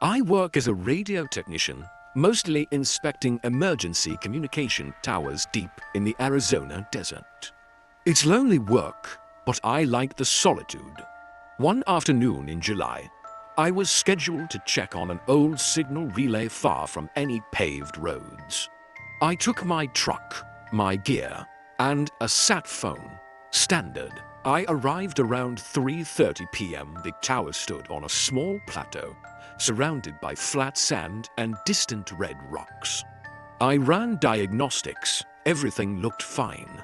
I work as a radio technician, mostly inspecting emergency communication towers deep in the Arizona desert. It's lonely work, but I like the solitude. One afternoon in July, I was scheduled to check on an old signal relay far from any paved roads. I took my truck, my gear, and a sat phone. Standard. I arrived around 3:30 p.m. The tower stood on a small plateau, surrounded by flat sand and distant red rocks. I ran diagnostics. Everything looked fine.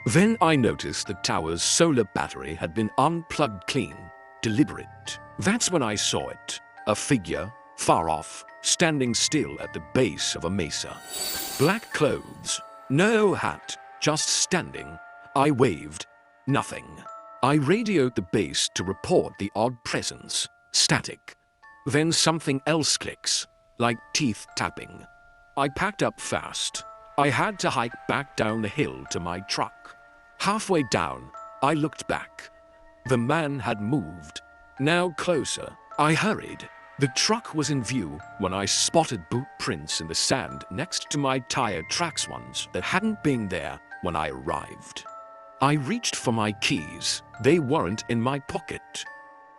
Then I noticed the tower's solar battery had been unplugged clean. Deliberate. That's when I saw it. A figure, far off, standing still at the base of a mesa. Black clothes. No hat. Just standing. I waved. Nothing. I radioed the base to report the odd presence. Static. Then something else clicks, like teeth tapping. I packed up fast. I had to hike back down the hill to my truck. Halfway down, I looked back. The man had moved. Now closer. I hurried. The truck was in view when I spotted boot prints in the sand next to my tire tracks, ones that hadn't been there when I arrived. I reached for my keys. They weren't in my pocket.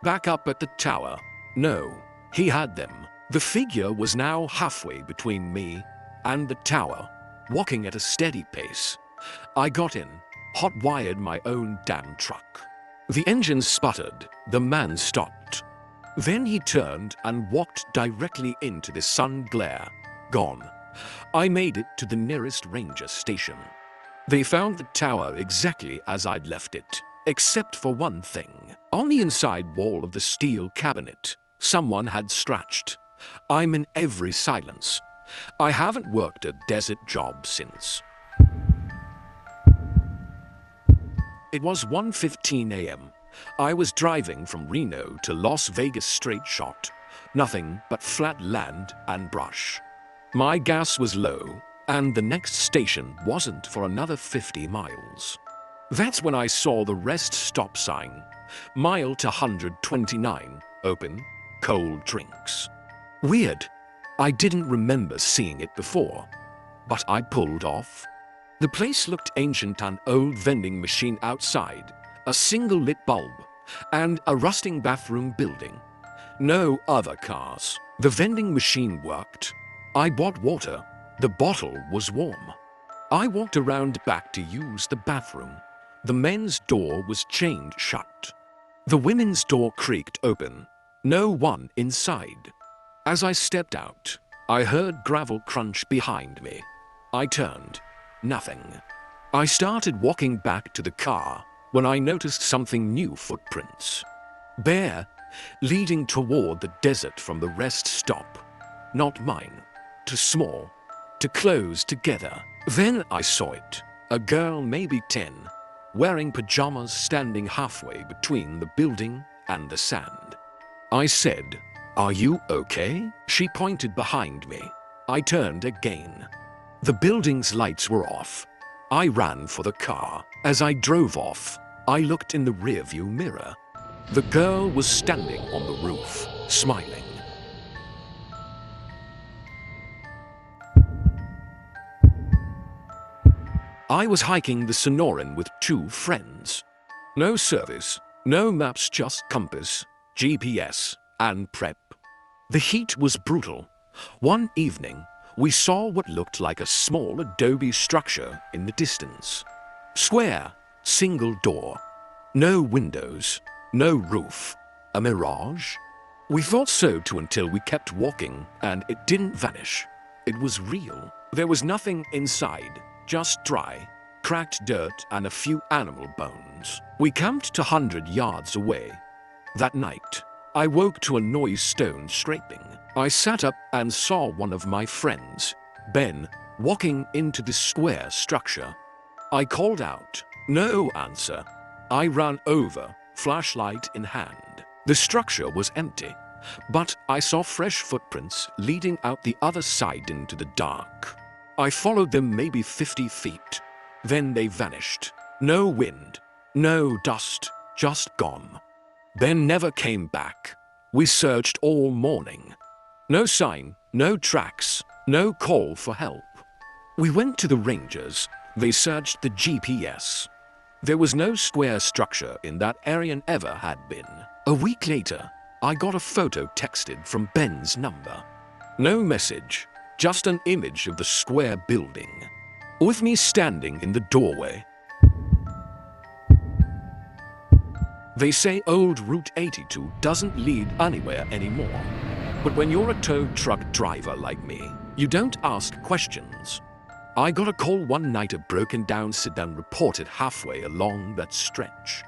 Back up at the tower. No, he had them. The figure was now halfway between me and the tower, walking at a steady pace. I got in, hot-wired my own damn truck. The engine sputtered. The man stopped. Then he turned and walked directly into the sun glare. Gone. I made it to the nearest ranger station. They found the tower exactly as I'd left it, except for one thing. On the inside wall of the steel cabinet, someone had scratched. I'm in every silence. I haven't worked a desert job since. It was 1:15 a.m. I was driving from Reno to Las Vegas straight shot. Nothing but flat land and brush. My gas was low, and the next station wasn't for another 50 miles. That's when I saw the rest stop sign. Mile to 129, open, cold drinks. Weird. I didn't remember seeing it before, but I pulled off. The place looked ancient, an old vending machine outside, a single lit bulb, and a rusting bathroom building. No other cars. The vending machine worked. I bought water. The bottle was warm. I walked around back to use the bathroom. The men's door was chained shut. The women's door creaked open. No one inside. As I stepped out, I heard gravel crunch behind me. I turned. Nothing. I started walking back to the car when I noticed something new: footprints. Bare, leading toward the desert from the rest stop. Not mine. Too small. Too close together. Then I saw it. A girl, maybe 10, wearing pajamas, standing halfway between the building and the sand. I said, "Are you okay?" She pointed behind me. I turned again. The building's lights were off. I ran for the car. As I drove off, I looked in the rearview mirror. The girl was standing on the roof, smiling. I was hiking the Sonoran with 2 friends. No service, no maps, just compass, GPS, and prep. The heat was brutal. One evening, we saw what looked like a small adobe structure in the distance. Square, single door. No windows, no roof. A mirage? We thought so too until we kept walking and it didn't vanish. It was real. There was nothing inside. Just dry, cracked dirt and a few animal bones. We camped 200 yards away. That night, I woke to a noise, stone scraping. I sat up and saw one of my friends, Ben, walking into the square structure. I called out. No answer. I ran over, flashlight in hand. The structure was empty, but I saw fresh footprints leading out the other side into the dark. I followed them maybe 50 feet. Then they vanished. No wind, no dust, just gone. Ben never came back. We searched all morning. No sign, no tracks, no call for help. We went to the rangers. They searched the GPS. There was no square structure in that area and ever had been. A week later, I got a photo texted from Ben's number. No message, just an image of the square building, with me standing in the doorway. They say old Route 82 doesn't lead anywhere anymore. But when you're a tow truck driver like me, you don't ask questions. I got a call one night a broken down sedan reported halfway along that stretch.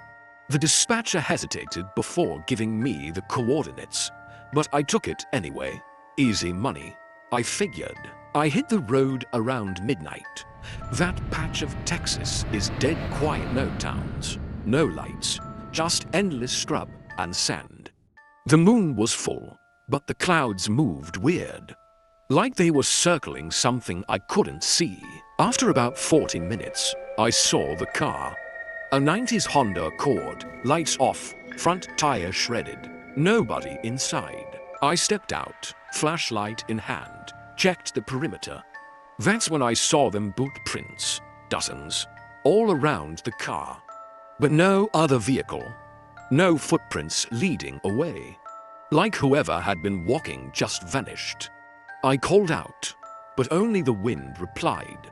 The dispatcher hesitated before giving me the coordinates, but I took it anyway. Easy money, I figured. I hit the road around midnight. That patch of Texas is dead quiet, no towns, no lights, just endless scrub and sand. The moon was full, but the clouds moved weird, like they were circling something I couldn't see. After about 40 minutes, I saw the car. A 90s Honda Accord, lights off, front tire shredded, nobody inside. I stepped out, flashlight in hand, checked the perimeter. That's when I saw them boot prints, dozens, all around the car. But no other vehicle, no footprints leading away. Like whoever had been walking just vanished. I called out, but only the wind replied.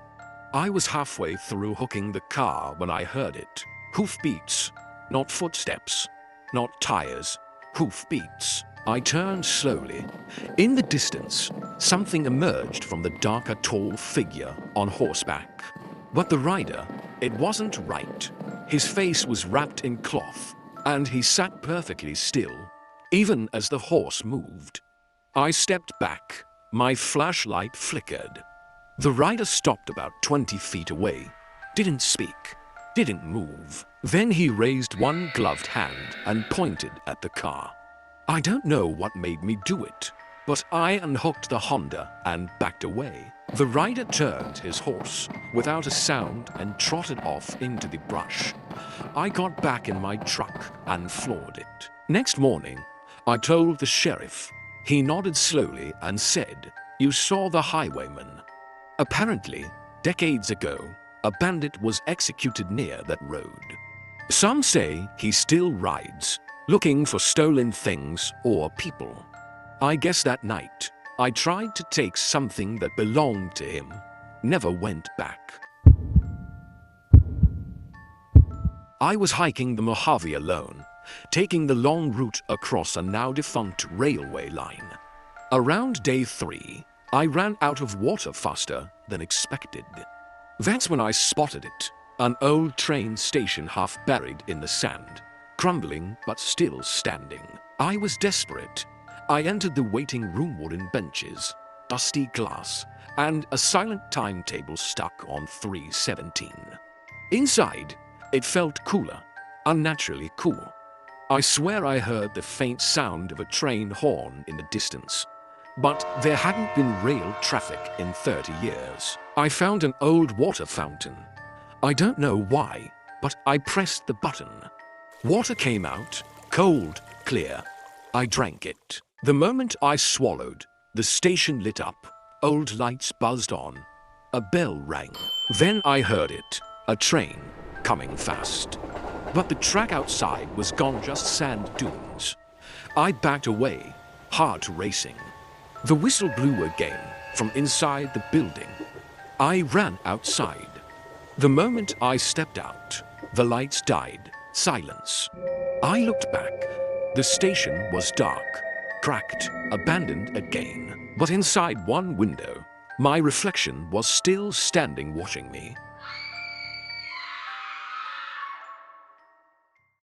I was halfway through hooking the car when I heard it. Hoofbeats, not footsteps, not tires, hoofbeats. I turned slowly. In the distance, something emerged from the darker, tall figure on horseback. But the rider, it wasn't right. His face was wrapped in cloth, and he sat perfectly still, even as the horse moved. I stepped back. My flashlight flickered. The rider stopped about 20 feet away, didn't speak, didn't move. Then he raised one gloved hand and pointed at the car. I don't know what made me do it, but I unhooked the Honda and backed away. The rider turned his horse without a sound and trotted off into the brush. I got back in my truck and floored it. Next morning, I told the sheriff. He nodded slowly and said, "You saw the highwayman." Apparently, decades ago, a bandit was executed near that road. Some say he still rides, looking for stolen things or people. I guess that night, I tried to take something that belonged to him, never went back. I was hiking the Mojave alone, taking the long route across a now-defunct railway line. Around day 3, I ran out of water faster than expected. That's when I spotted it, an old train station half buried in the sand, crumbling but still standing. I was desperate. I entered the waiting room, wooden benches, dusty glass, and a silent timetable stuck on 3:17. Inside, it felt cooler, unnaturally cool. I swear I heard the faint sound of a train horn in the distance. But there hadn't been rail traffic in 30 years. I found an old water fountain. I don't know why, but I pressed the button. Water came out, cold, clear. I drank it. The moment I swallowed, the station lit up. Old lights buzzed on. A bell rang. Then I heard it, a train, coming fast. But the track outside was gone, just sand dunes. I backed away, heart racing. The whistle blew again from inside the building. I ran outside. The moment I stepped out, the lights died, silence. I looked back. The station was dark, cracked, abandoned again. But inside one window, my reflection was still standing watching me.